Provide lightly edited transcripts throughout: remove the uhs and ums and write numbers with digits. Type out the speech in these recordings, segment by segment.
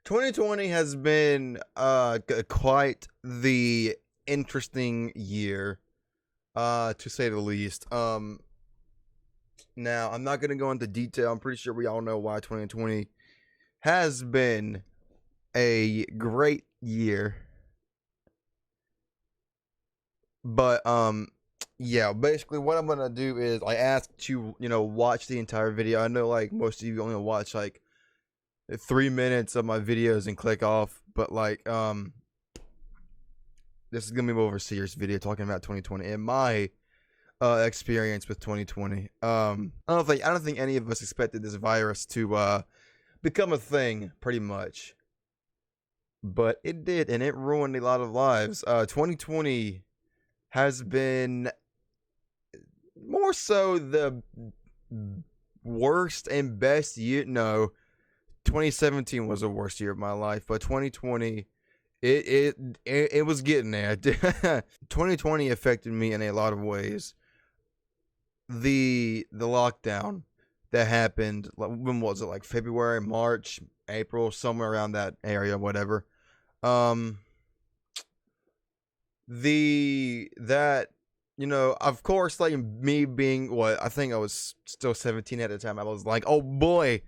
2020 has been quite the interesting year, to say the least. Now I'm not gonna go into detail. I'm pretty sure we all know why 2020 has been a great year. But yeah, basically what I'm gonna do is I asked you, watch the entire video. I know like most of you only watch like 3 minutes of my videos and click off, but this is gonna be more of a serious video talking about 2020 and my experience with 2020. I don't think any of us expected this virus to become a thing, pretty much, but it did, and it ruined a lot of lives. 2020 has been more so the worst and best year. No, 2017 was the worst year of my life, but 2020, it was getting there. 2020 affected me in a lot of ways. The lockdown that happened, when was it, like February, March, April, somewhere around that area, whatever. um the that of course, like, me being, what, I think I was still 17 at the time, I was like, oh boy,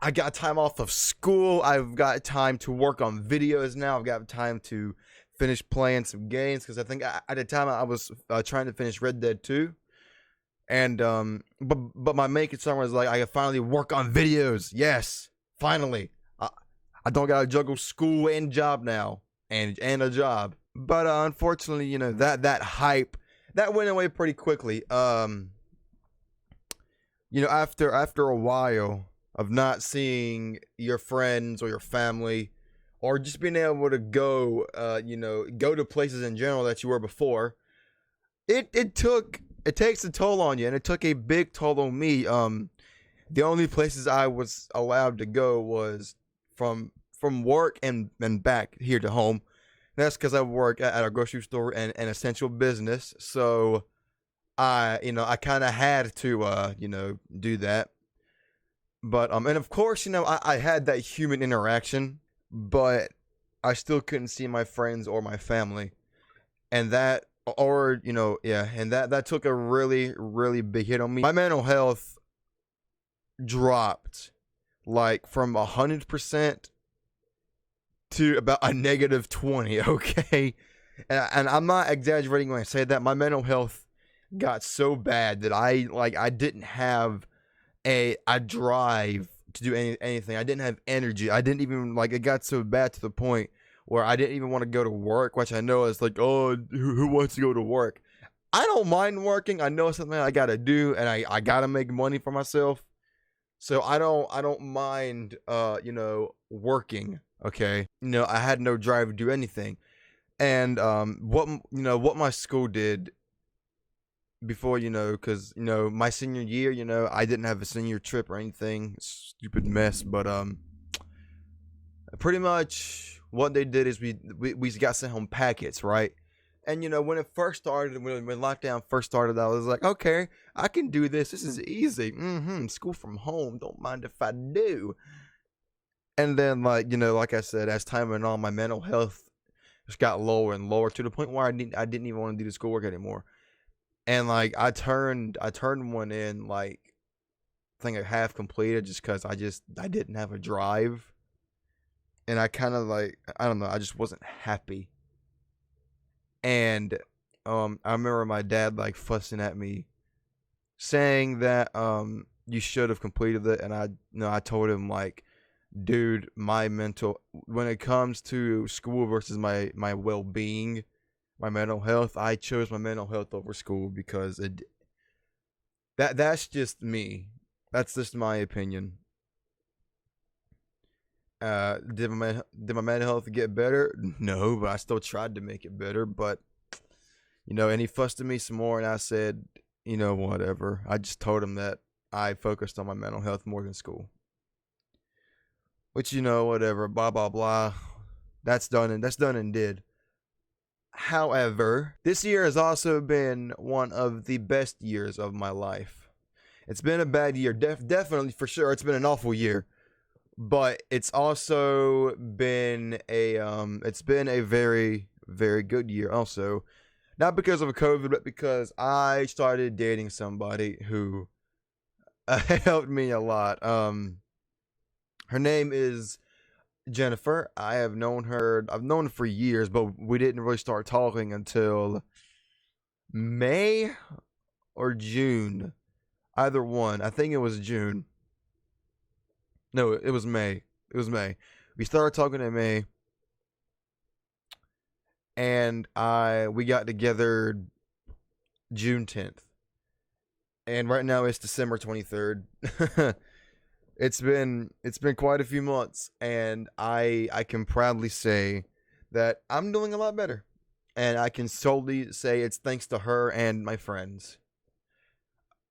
I got time off of school. I've got time to work on videos now. I've got time to finish playing some games, because I think at the time I was trying to finish Red Dead 2. And but my main concern was, like, I could finally work on videos. Yes, finally. I don't gotta juggle school and job now, and a job. But unfortunately, that hype that went away pretty quickly. After a while of not seeing your friends or your family, or just being able to go to places in general that you were before, it takes a toll on you, and it took a big toll on me. The only places I was allowed to go was from work and back here to home. That's because I work at a grocery store and an essential business, so I kind of had to do that. But and of course, I had that human interaction, but I still couldn't see my friends or my family, and that, or yeah, and that took a really, really big hit on me. My mental health dropped, like, from 100% to about a -20. Okay, and I'm not exaggerating when I say that. My mental health got so bad that I didn't have a drive to do anything. I didn't have energy. I didn't even, like, it got so bad to the point where I didn't even want to go to work, which I know is like, oh, who wants to go to work? I don't mind working. I know it's something I gotta do, and I gotta make money for myself. So I don't mind working. Okay. I had no drive to do anything. And what my school did before, because my senior year, I didn't have a senior trip or anything. Stupid mess. But pretty much what they did is we got sent home packets, right? And when it first started, when lockdown first started, I was like, okay, I can do this. This is easy. School from home. Don't mind if I do. And then, like I said, as time went on, my mental health just got lower and lower, to the point where I didn't even want to do the schoolwork anymore. And, like, I turned one in, like, I think I half completed, just because I didn't have a drive. And I kind of, like, I don't know, I just wasn't happy. And I remember my dad, like, fussing at me, saying that you should have completed it. And I told him, like, dude, when it comes to school versus my well-being, my mental health, I chose my mental health over school, because that's just me. That's just my opinion. Did my mental health get better? No, but I still tried to make it better. But and he fussed at me some more, and I said, whatever. I just told him that I focused on my mental health more than school. Which, whatever, blah blah blah. That's done and did. However, this year has also been one of the best years of my life. It's been a bad year, definitely, for sure. It's been an awful year, but it's also been a very very good year also, not because of COVID, but because I started dating somebody who helped me a lot. Her name is Jennifer. I've known her for years, but we didn't really start talking until May or June. Either one. I think it was June. No, it was May. It was May. We started talking in May, and I we got together June 10th. And right now it's December 23rd. It's been quite a few months, and I can proudly say that I'm doing a lot better. And I can solely say it's thanks to her and my friends.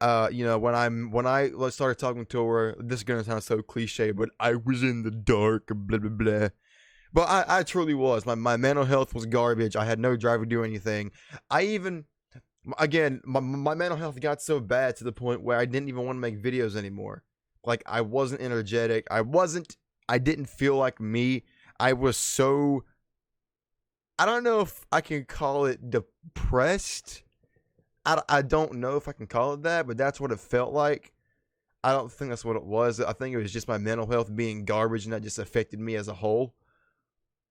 When I started talking to her, this is gonna sound so cliche, but I was in the dark, blah blah blah. But I truly was. My mental health was garbage. I had no drive to do anything. I even, again, my mental health got so bad to the point where I didn't even want to make videos anymore. Like, I wasn't energetic. I didn't feel like me. I was so, I don't know if I can call it depressed. I don't know if I can call it that, but that's what it felt like. I don't think that's what it was. I think it was just my mental health being garbage, and that just affected me as a whole.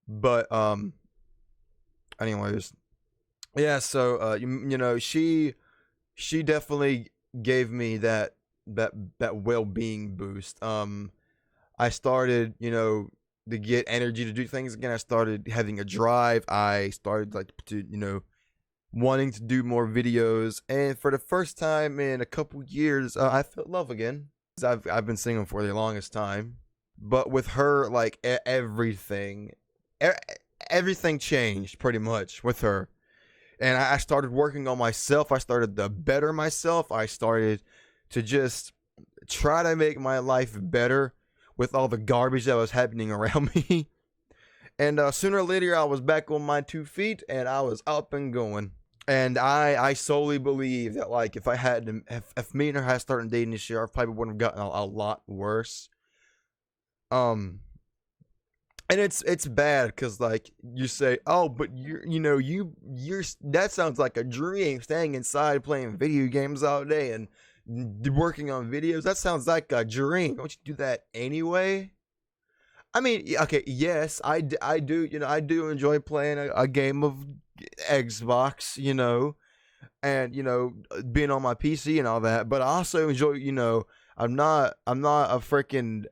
But anyways, yeah. So she definitely gave me that well-being boost. I started, to get energy to do things again. I started having a drive. I started like to, wanting to do more videos, and for the first time in a couple years, I felt love again. I've been single for the longest time, but with her, like e- everything changed pretty much with her, and I started working on myself. I started to better myself. I started to just try to make my life better with all the garbage that was happening around me. And sooner or later, I was back on my 2 feet, and I was up and going. And I solely believe that, like, if me and her had started dating this year, I probably wouldn't have gotten a lot worse. Um, and it's bad because, like, you say, oh, but you're that sounds like a dream, staying inside playing video games all day and working on videos. That sounds like a dream. Don't you do that anyway? I mean, okay, yes, I do, I do enjoy playing a game of Xbox, and being on my PC and all that, but I also enjoy, I'm not a freaking,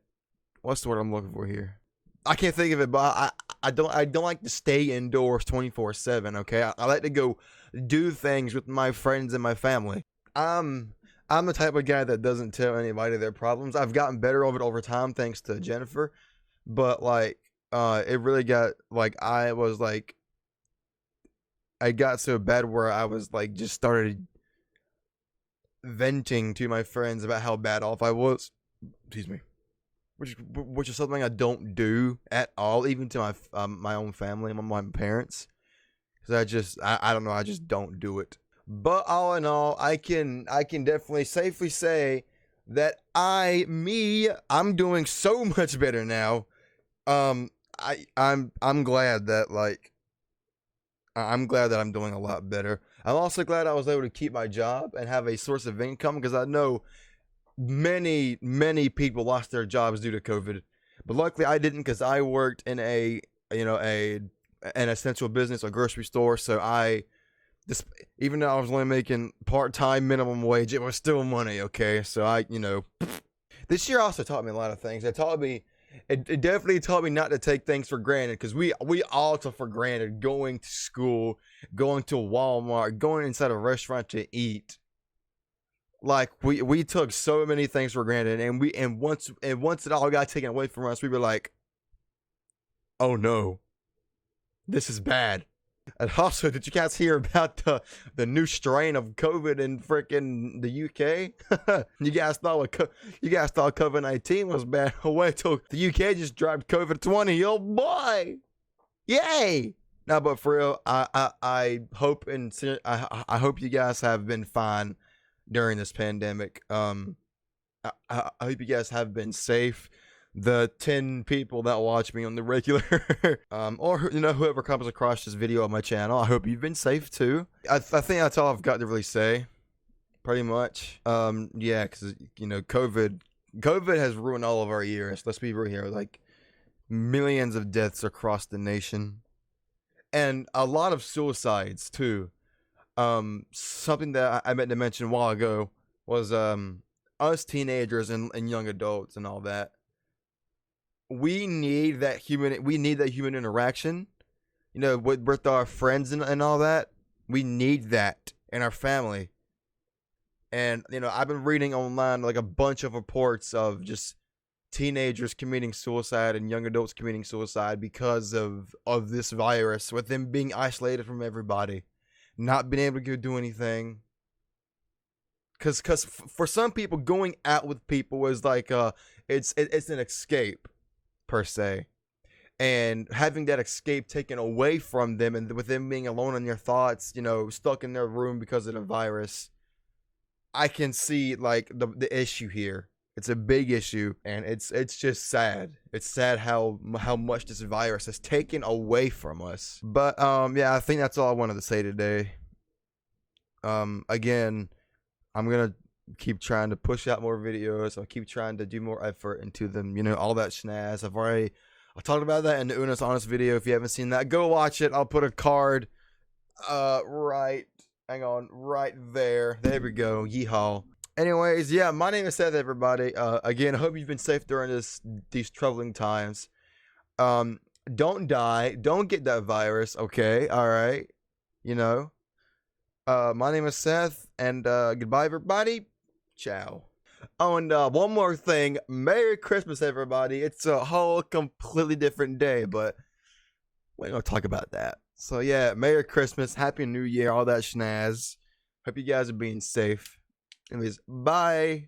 what's the word I'm looking for here? I can't think of it, but I don't like to stay indoors 24/7, okay? I like to go do things with my friends and my family. I'm the type of guy that doesn't tell anybody their problems. I've gotten better over time thanks to Jennifer, but like it really got like I got so bad where I was like just started venting to my friends about how bad off I was. Excuse me. Which is something I don't do at all, even to my own family, my parents, because I don't know, I just don't do it. But all in all, I can definitely safely say that I'm doing so much better now. I'm glad that I'm glad that I'm doing a lot better. I'm also glad I was able to keep my job and have a source of income, because I know many people lost their jobs due to COVID. But luckily I didn't, because I worked in an essential business, a grocery store. So this even though I was only making part-time minimum wage, it was still money, okay? So this year also taught me a lot of things. It definitely taught me not to take things for granted, because we all took for granted going to school, going to Walmart, going inside a restaurant to eat. Like we took so many things for granted, and once it all got taken away from us, we were like, oh no, this is bad. And also, did you guys hear about the new strain of COVID in freaking the UK? You guys thought COVID-19 was bad. Wait till the UK just dropped COVID-20. Oh boy, yay! No, but for real, I hope I hope you guys have been fine during this pandemic. I hope you guys have been safe. the 10 people that watch me on the regular, or whoever comes across this video on my channel. I hope you've been safe too. I think that's all I've got to really say, pretty much. Yeah, because COVID has ruined all of our years. Let's be real here. Like, millions of deaths across the nation, and a lot of suicides too. Something that I meant to mention a while ago was us teenagers and young adults and all that. We need that human interaction, with our friends and all that. We need that in our family. And I've been reading online like a bunch of reports of just teenagers committing suicide and young adults committing suicide because of this virus, with them being isolated from everybody, not being able to go do anything. Because for some people, going out with people is like it's an escape, per se, and having that escape taken away from them, and with them being alone in their thoughts, stuck in their room because of the virus, I can see like the issue here. It's a big issue, and it's just sad. It's sad how much this virus has taken away from us. But yeah, I think that's all I wanted to say today. Again, I'm gonna keep trying to push out more videos. I'll keep trying to do more effort into them, all that schnaz. I talked about that in the Unos Honest video. If you haven't seen that, go watch it. I'll put a card right there. There we go. Yeehaw. Anyways, yeah, my name is Seth, everybody. Again, I hope you've been safe during these troubling times. Don't die. Don't get that virus, okay? All right? My name is Seth, and goodbye, everybody. Ciao. Oh, and one more thing. Merry Christmas, everybody. It's a whole completely different day, but we're going to talk about that. So, yeah, Merry Christmas, Happy New Year, all that schnaz. Hope you guys are being safe. Anyways, bye.